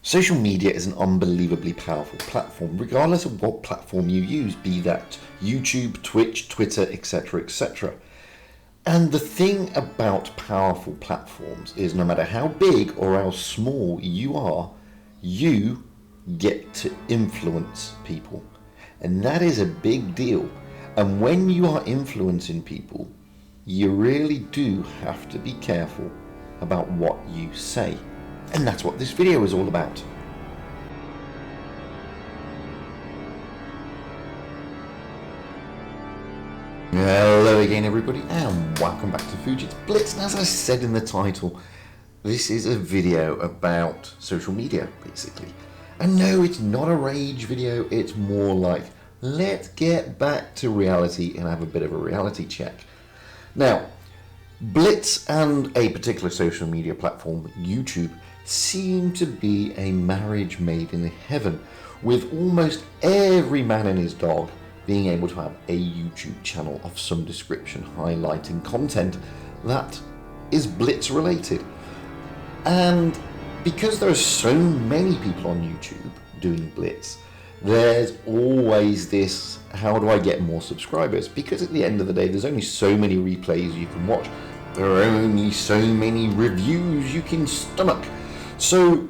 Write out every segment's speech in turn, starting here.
Social media is an unbelievably powerful platform, regardless of what platform you use, be that YouTube, Twitch, Twitter, etc., etc. And the thing about powerful platforms is no matter how big or how small you are, you get to influence people. And that is a big deal. And when you are influencing people, you really do have to be careful about what you say. And that's what this video is all about. Hello again everybody, and welcome back to Fugit's Blitz. And as I said in the title, this is a video about social media, basically. And no, it's not a rage video, it's more like, let's get back to reality and have a bit of a reality check. Now, Blitz and a particular social media platform, YouTube, seem to be a marriage made in heaven, with almost every man and his dog being able to have a YouTube channel of some description highlighting content that is Blitz related. And because there are so many people on YouTube doing Blitz, there's always this, how do I get more subscribers? Because at the end of the day, there's only so many replays you can watch. There are only so many reviews you can stomach. So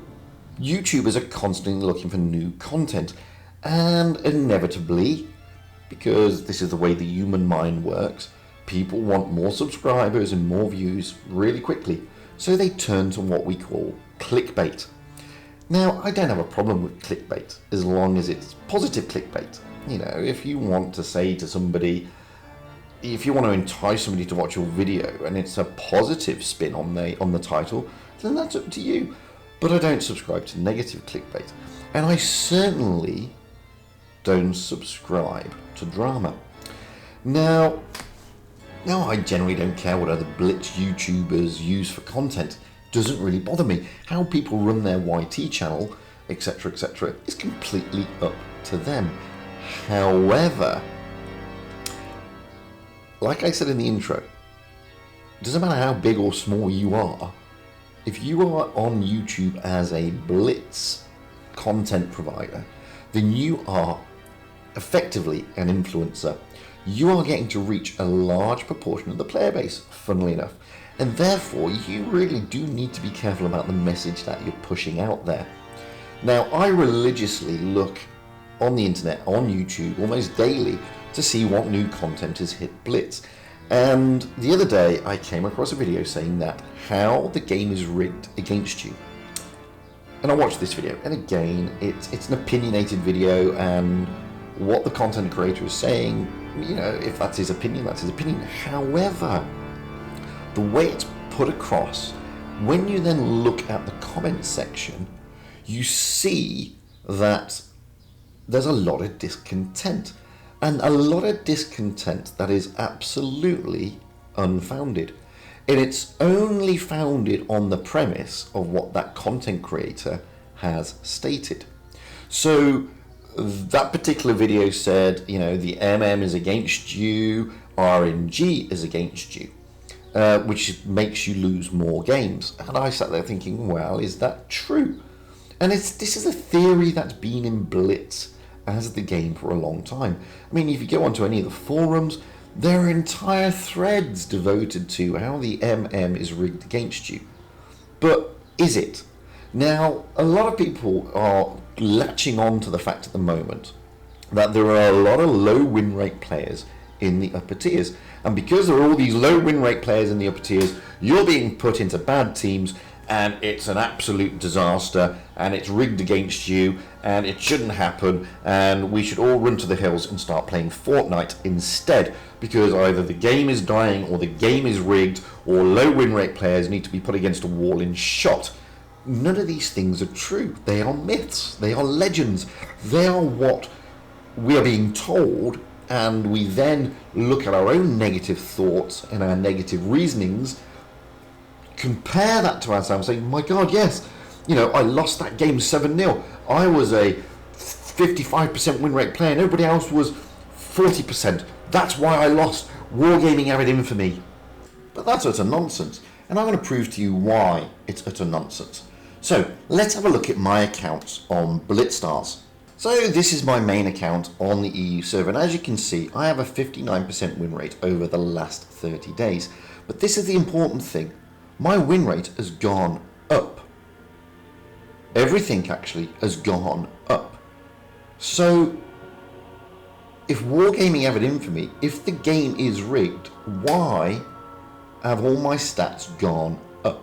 YouTubers are constantly looking for new content, and inevitably, because this is the way the human mind works, people want more subscribers and more views really quickly. So they turn to what we call clickbait. Now, I don't have a problem with clickbait as long as it's positive clickbait. You know, if you want to say to somebody, if you want to entice somebody to watch your video and it's a positive spin on the title, then that's up to you. But I don't subscribe to negative clickbait. And I certainly don't subscribe to drama. Now I generally don't care what other Blitz YouTubers use for content. Doesn't really bother me. How people run their YT channel, etc., etc., is completely up to them. However, like I said in the intro, it doesn't matter how big or small you are, if you are on YouTube as a Blitz content provider, then you are effectively an influencer. You are getting to reach a large proportion of the player base, funnily enough. And therefore, you really do need to be careful about the message that you're pushing out there. Now, I religiously look on the internet, on YouTube, almost daily to see what new content has hit Blitz. And the other day, I came across a video saying that how the game is rigged against you. And I watched this video, and again, it's an opinionated video, and what the content creator is saying, you know, if that's his opinion, that's his opinion. However, the way it's put across, when you then look at the comment section, you see that there's a lot of discontent. And a lot of discontent that is absolutely unfounded. And it's only founded on the premise of what that content creator has stated. So that particular video said, you know, the MM is against you, RNG is against you, which makes you lose more games. And I sat there thinking, well, is that true? And this is a theory that's been in Blitz as the game for a long time. I mean, if you go onto any of the forums, there are entire threads devoted to how the MM is rigged against you. But is it? Now, a lot of people are latching on to the fact at the moment that there are a lot of low win rate players in the upper tiers. And because there are all these low win rate players in the upper tiers, you're being put into bad teams, and it's an absolute disaster, and it's rigged against you, and it shouldn't happen, and we should all run to the hills and start playing Fortnite instead, because either the game is dying, or the game is rigged, or low win rate players need to be put against a wall and shot. None of these things are true. They are myths. They are legends. They are what we are being told, and we then look at our own negative thoughts and our negative reasonings, compare that to ourselves, saying, my God, yes, you know, I lost that game 7-0. I was a 55% win rate player and everybody else was 40%. That's why I lost. Wargaming avid infamy. But that's utter nonsense. And I'm going to prove to you why it's utter nonsense. So let's have a look at my account on Blitz YT'ers. So this is my main account on the EU server, and as you can see, I have a 59% win rate over the last 30 days. But this is the important thing. My win rate has gone up. Everything actually has gone up. So if Wargaming have it in for me, if the game is rigged, why have all my stats gone up?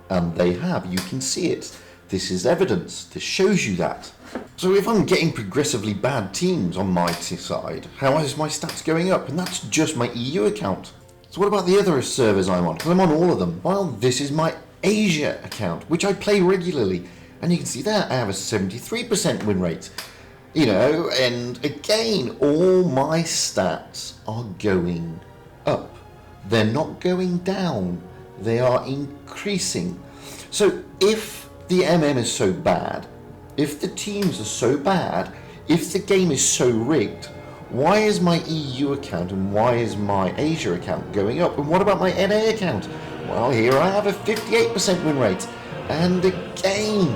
And they have. You can see it. This is evidence. This shows you that. So if I'm getting progressively bad teams on my side, how is my stats going up? And that's just my EU account. So what about the other servers I'm on? Because I'm on all of them. Well, this is my Asia account, which I play regularly. And you can see there, I have a 73% win rate. You know, and again, all my stats are going up. They're not going down. They are increasing. So if the MM is so bad, if the teams are so bad, if the game is so rigged, why is my EU account and why is my Asia account going up? And what about my NA account? Well, here I have a 58% win rate. And again,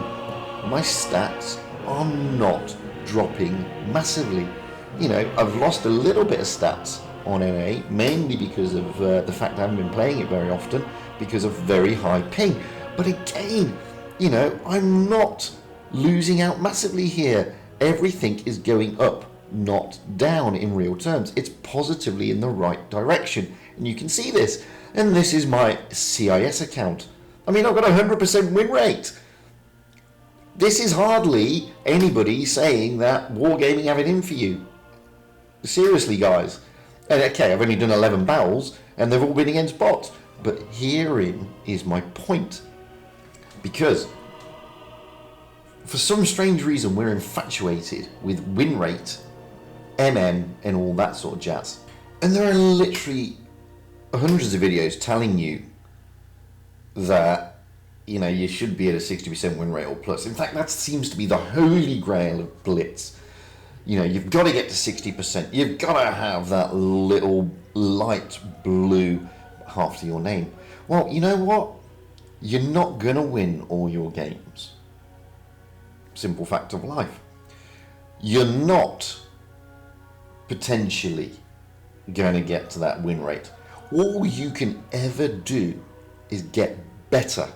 my stats are not dropping massively. You know, I've lost a little bit of stats on NA, mainly because of the fact I haven't been playing it very often, because of very high ping. But again, you know, I'm not losing out massively here. Everything is going up, not down in real terms. It's positively in the right direction. And you can see this. And this is my CIS account. I mean, I've got a 100% win rate. This is hardly anybody saying that Wargaming have it in for you. Seriously, guys. And okay, I've only done 11 battles, and they've all been against bots. But herein is my point. Because for some strange reason, we're infatuated with win rate, MM, and all that sort of jazz. And there are literally hundreds of videos telling you that, you know, you should be at a 60% win rate or plus. In fact, that seems to be the holy grail of Blitz. You know, you've got to get to 60%. You've got to have that little light blue after your name. Well, you know what? You're not going to win all your games. Simple fact of life. You're not potentially going to get to that win rate. All you can ever do is get better.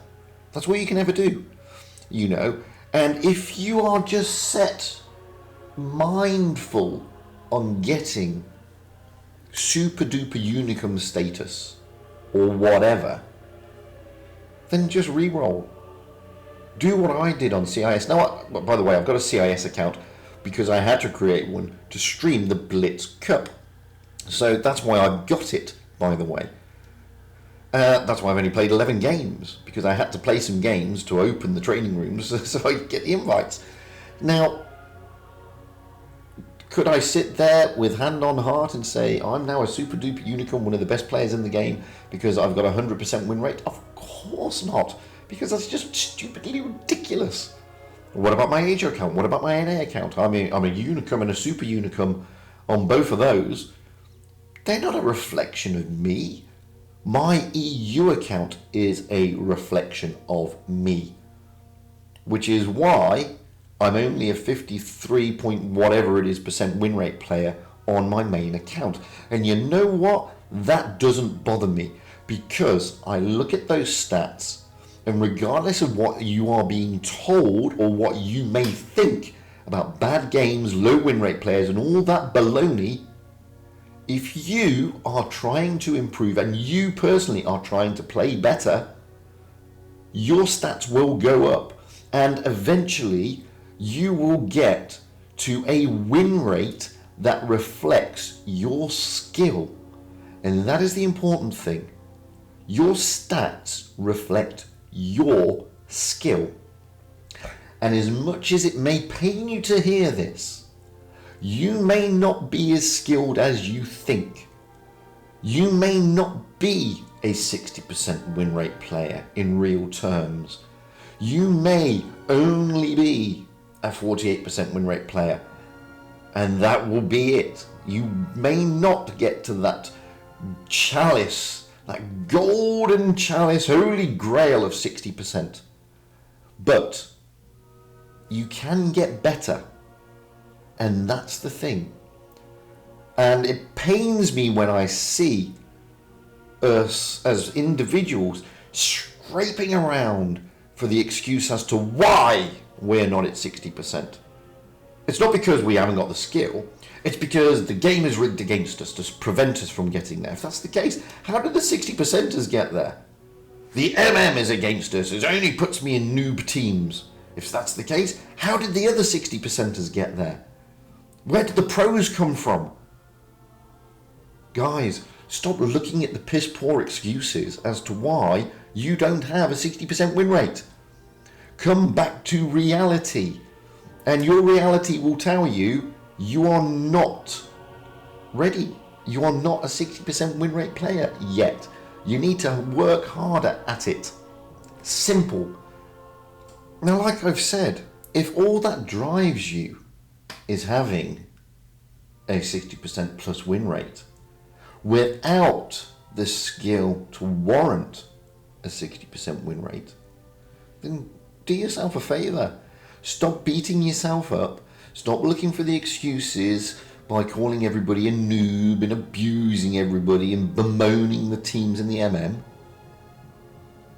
That's what you can ever do, you know. And if you are just set mindful on getting super duper unicum status or whatever, then just re-roll. Do what I did on CIS. Now, by the way, I've got a CIS account because I had to create one to stream the Blitz Cup. So that's why I've got it, by the way. That's why I've only played 11 games, because I had to play some games to open the training rooms so I could get the invites. Now, could I sit there with hand on heart and say, I'm now a super duper unicorn, one of the best players in the game, because I've got a 100% win rate? Of course not, because that's just stupidly ridiculous. What about my Asia account? What about my NA account? I'm a unicum and a super unicum on both of those. They're not a reflection of me. My EU account is a reflection of me, which is why I'm only a 53 point whatever it is % win rate player on my main account. And you know what? That doesn't bother me, because I look at those stats, and regardless of what you are being told or what you may think about bad games, low win rate players, and all that baloney, if you are trying to improve and you personally are trying to play better, your stats will go up, and eventually you will get to a win rate that reflects your skill. And that is the important thing. Your stats reflect your skill. And as much as it may pain you to hear this, you may not be as skilled as you think. You may not be a 60% win rate player in real terms. You may only be a 48% win rate player, and that will be it. You may not get to that chalice, that golden chalice, holy grail of 60%. But you can get better, and that's the thing. And it pains me when I see us as individuals scraping around for the excuse as to why we're not at 60%. It's not because we haven't got the skill, it's because the game is rigged against us to prevent us from getting there. If that's the case, how did the 60%ers get there? The MM is against us, it only puts me in noob teams. If that's the case, how did the other 60%ers get there? Where did the pros come from? Guys, stop looking at the piss poor excuses as to why you don't have a 60% win rate. Come back to reality. And your reality will tell you you are not ready. You are not a 60% win rate player yet. You need to work harder at it. Simple. Now, like I've said, if all that drives you is having a 60% plus win rate without the skill to warrant a 60% win rate, then do yourself a favour. Stop beating yourself up. Stop looking for the excuses by calling everybody a noob and abusing everybody and bemoaning the teams in the MM.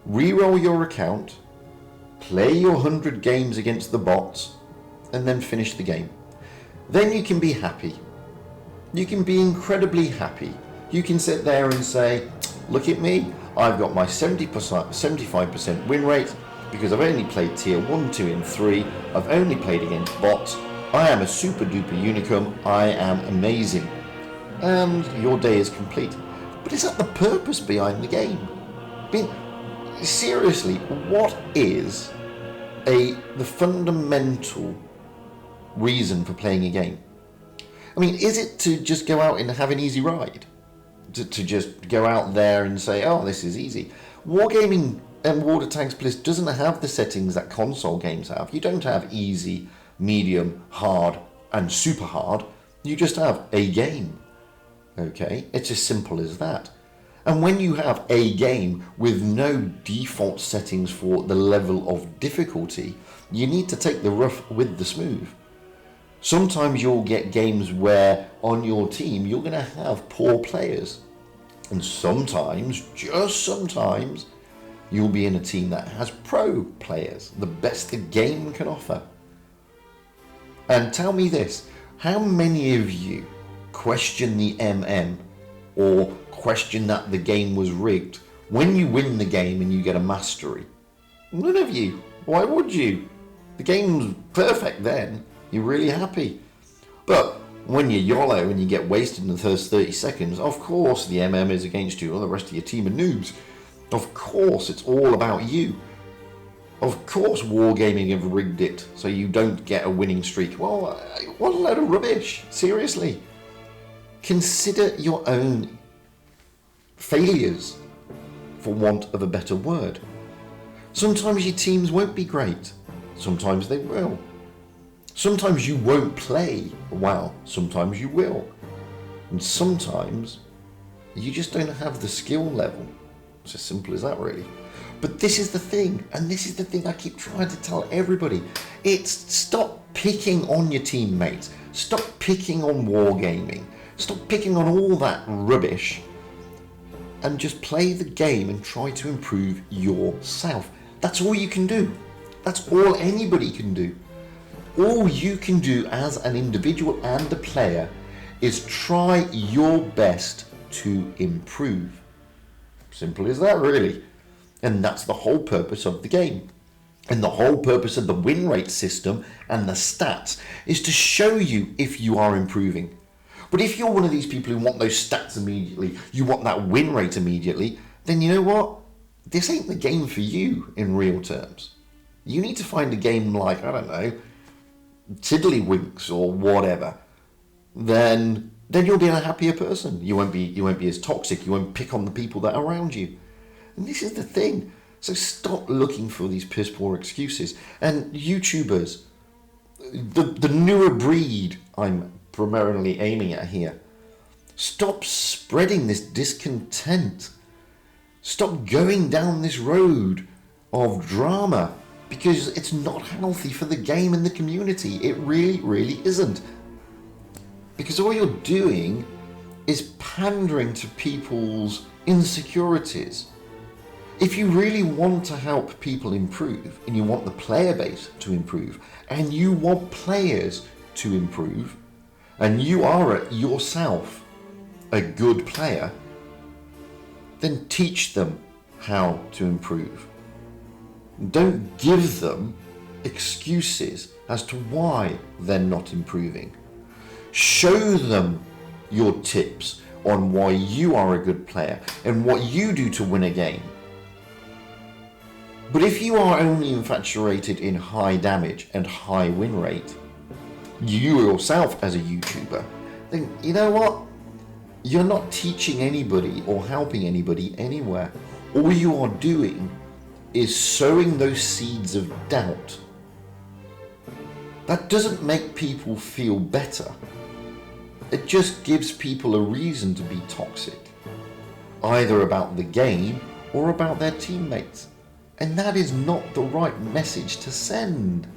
Reroll your account, play your 100 games against the bots, and then finish the game. Then you can be happy. You can be incredibly happy. You can sit there and say, look at me, I've got my 75% win rate because I've only played tier 1, 2 and 3. I've only played against bots. I am a super duper unicum. I am amazing. And your day is complete. But is that the purpose behind the game? I mean, seriously, what is the fundamental reason for playing a game? I mean, is it to just go out and have an easy ride? To just go out there and say, oh, this is easy? Wargaming and World of Tanks Blitz doesn't have the settings that console games have. You don't have easy, medium, hard, and super hard. You just have a game. Okay? It's as simple as that. And when you have a game with no default settings for the level of difficulty, you need to take the rough with the smooth. Sometimes you'll get games where on your team you're going to have poor players. And sometimes, just sometimes, you'll be in a team that has pro players, the best the game can offer. And tell me this, how many of you question the MM or question that the game was rigged when you win the game and you get a mastery? None of you. Why would you? The game's perfect then. You're really happy. But when you're YOLO and you get wasted in the first 30 seconds, of course the MM is against you and the rest of your team are noobs. Of course it's all about you. Of course Wargaming have rigged it so you don't get a winning streak. Well, what a load of rubbish. Seriously. Consider your own failures, for want of a better word. Sometimes your teams won't be great. Sometimes they will. Sometimes you won't play well. Sometimes you will. And sometimes you just don't have the skill level. It's as simple as that, really. But this is the thing, and this is the thing I keep trying to tell everybody. It's stop picking on your teammates. Stop picking on wargaming. Stop picking on all that rubbish. And just play the game and try to improve yourself. That's all you can do. That's all anybody can do. All you can do as an individual and a player is try your best to improve. Simple as that, really. And that's the whole purpose of the game. And the whole purpose of the win rate system and the stats is to show you if you are improving. But if you're one of these people who want those stats immediately, you want that win rate immediately, then you know what? This ain't the game for you in real terms. You need to find a game like, I don't know, Tiddlywinks or whatever. Then you'll be a happier person. You won't be as toxic. You won't pick on the people that are around you. And this is the thing. So stop looking for these piss poor excuses. And YouTubers, the newer breed I'm primarily aiming at here, stop spreading this discontent. Stop going down this road of drama because it's not healthy for the game and the community. It really, really isn't. Because all you're doing is pandering to people's insecurities. If you really want to help people improve, and you want the player base to improve, and you want players to improve, and you are yourself a good player, then teach them how to improve. Don't give them excuses as to why they're not improving. Show them your tips on why you are a good player and what you do to win a game. But if you are only infatuated in high damage and high win rate, you yourself as a YouTuber, then you know what? You're not teaching anybody or helping anybody anywhere. All you are doing is sowing those seeds of doubt. That doesn't make people feel better. It just gives people a reason to be toxic, either about the game or about their teammates. And that is not the right message to send.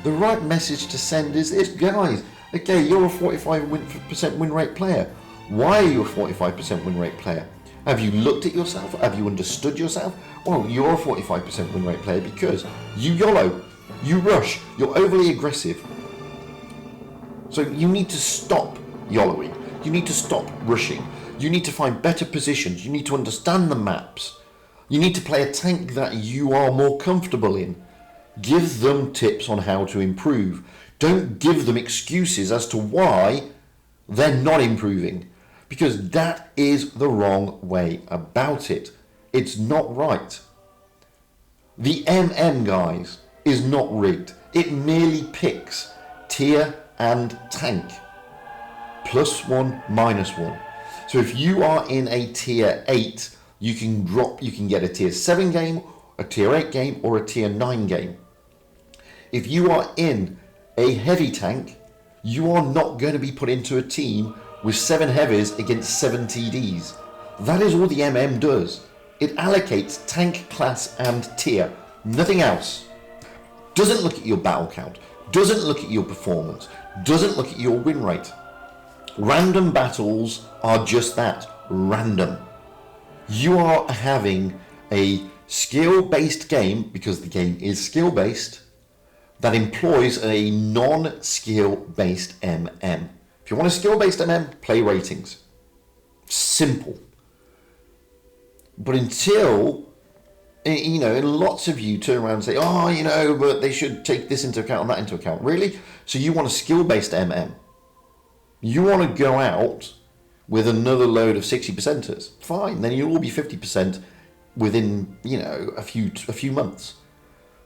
The right message to send is this: guys, okay, you're a 45% win rate player. Why are you a 45% win rate player? Have you looked at yourself? Have you understood yourself? Well, you're a 45% win rate player because you YOLO, you rush, you're overly aggressive. So you need to stop YOLOing. You need to stop rushing. You need to find better positions. You need to understand the maps. You need to play a tank that you are more comfortable in. Give them tips on how to improve. Don't give them excuses as to why they're not improving, because that is the wrong way about it. It's not right. The MM, guys, is not rigged. It merely picks tier and tank. +1, -1. So if you are in a tier 8, you can get a tier 7 game, a tier 8 game, or a tier 9 game. If you are in a heavy tank, you are not going to be put into a team with 7 heavies against 7 TDs. That is all the MM does. It allocates tank, class, and tier. Nothing else. Doesn't look at your battle count. Doesn't look at your performance. Doesn't look at your win rate. Random battles are just that, random. You are having a skill-based game, because the game is skill-based, that employs a non-skill-based MM. If you want a skill-based MM, play ratings. Simple. But until, and lots of you turn around and say, but they should take this into account and that into account. Really? So you want a skill-based MM. You want to go out with another load of 60%ers. Fine, then you'll all be 50% within, a few months.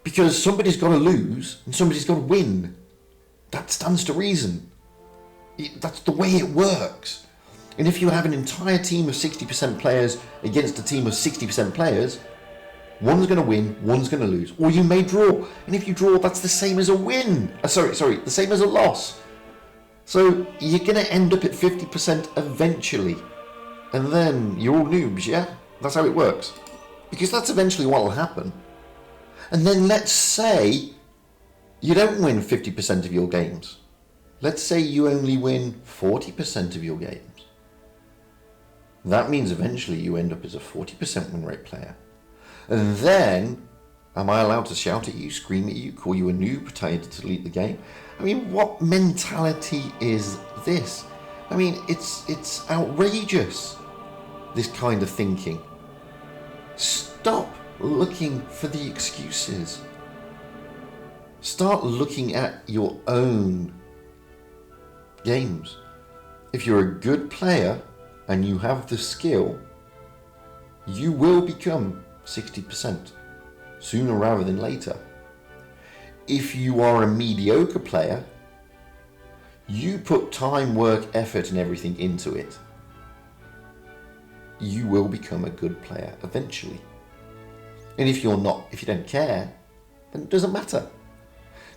Because somebody's got to lose and somebody's got to win. That stands to reason. That's the way it works. And if you have an entire team of 60% players against a team of 60% players, one's going to win, one's going to lose. Or you may draw. And if you draw, that's the same as a win. The same as a loss. So you're going to end up at 50% eventually. And then you're all noobs, yeah? That's how it works. Because that's eventually what will happen. And then let's say you don't win 50% of your games. Let's say you only win 40% of your games. That means eventually you end up as a 40% win rate player. And then, am I allowed to shout at you, scream at you, call you a noob, tell you to delete the game? I mean, what mentality is this? I mean, it's outrageous, this kind of thinking. Stop looking for the excuses. Start looking at your own games. If you're a good player and you have the skill, you will become 60% sooner rather than later. If you are a mediocre player, you put time, work, effort and everything into it, you will become a good player eventually. And if you don't care, then it doesn't matter.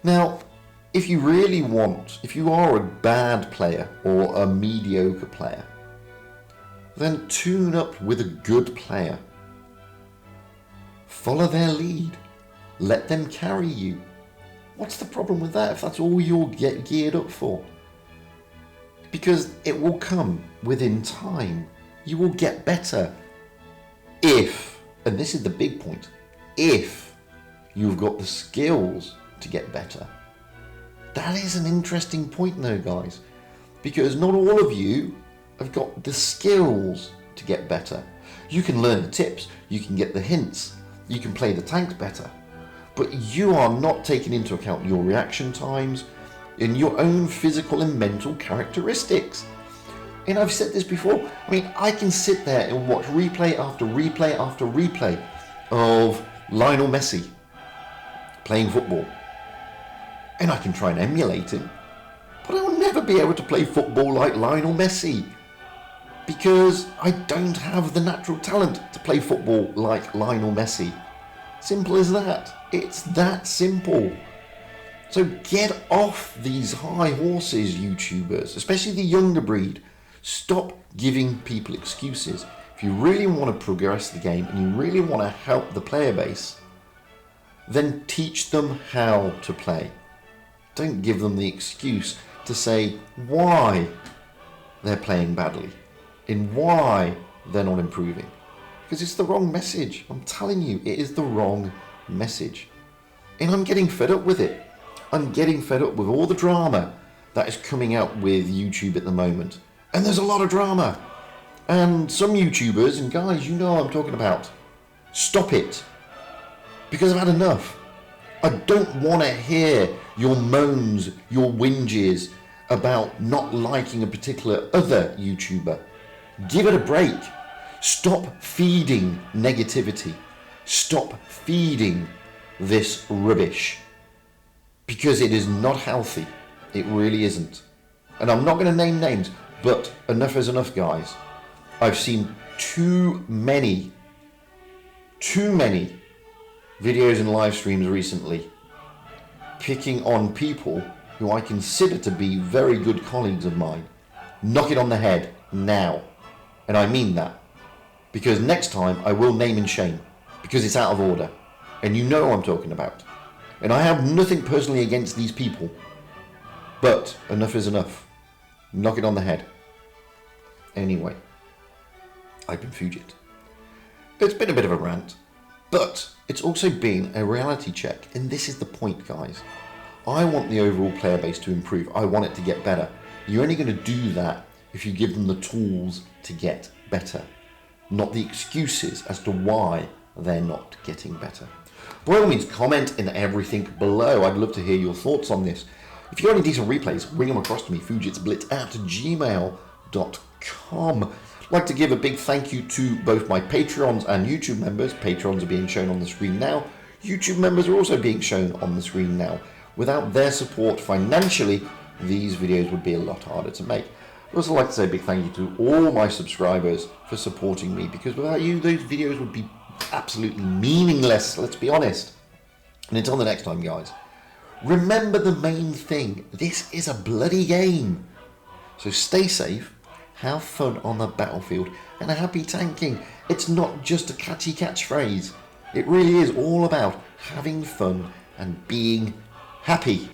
Now, if you are a bad player or a mediocre player, then tune up with a good player. Follow their lead. Let them carry you. What's the problem with that if that's all you're geared up for? Because it will come within time. You will get better if, and this is the big point, if you've got the skills to get better. That is an interesting point though, guys, because not all of you have got the skills to get better. You can learn the tips, you can get the hints, you can play the tanks better, but you are not taking into account your reaction times and your own physical and mental characteristics. And I've said this before, I mean, I can sit there and watch replay after replay after replay of Lionel Messi playing football, and I can try and emulate him, but I will never be able to play football like Lionel Messi because I don't have the natural talent to play football like Lionel Messi. Simple as that. It's that simple. So get off these high horses, YouTubers, especially the younger breed. Stop giving people excuses. If you really want to progress the game and you really want to help the player base, then teach them how to play. Don't give them the excuse to say why they're playing badly and why they're not improving. Because it's the wrong message. I'm telling you, it is the wrong message. And I'm getting fed up with it. I'm getting fed up with all the drama that is coming out with YouTube at the moment. And there's a lot of drama. And some YouTubers, and guys, you know what I'm talking about, stop it. Because I've had enough. I don't want to hear your moans, your whinges about not liking a particular other YouTuber. Give it a break. Stop feeding negativity. Stop feeding this rubbish. Because it is not healthy. It really isn't. And I'm not going to name names, but enough is enough, guys. I've seen too many videos and live streams recently picking on people who I consider to be very good colleagues of mine. Knock it on the head now. And I mean that. Because next time I will name and shame. Because it's out of order. And you know what I'm talking about. And I have nothing personally against these people. But enough is enough. Knock it on the head. Anyway, I've been Fugit. It's been a bit of a rant, but it's also been a reality check. And this is the point, guys. I want the overall player base to improve. I want it to get better. You're only going to do that if you give them the tools to get better, not the excuses as to why they're not getting better. By all means, comment in everything below. I'd love to hear your thoughts on this. If you've got any decent replays, bring them across to me, fugitsblitz@gmail.com. I'd like to give a big thank you to both my Patreons and YouTube members. Patrons are being shown on the screen now. YouTube members are also being shown on the screen now. Without their support financially, these videos would be a lot harder to make. I'd also like to say a big thank you to all my subscribers for supporting me, because without you, those videos would be absolutely meaningless, let's be honest. And until the next time, guys, remember the main thing. This is a bloody game. So stay safe, have fun on the battlefield, and a happy tanking. It's not just a catchy catchphrase. It really is all about having fun and being happy.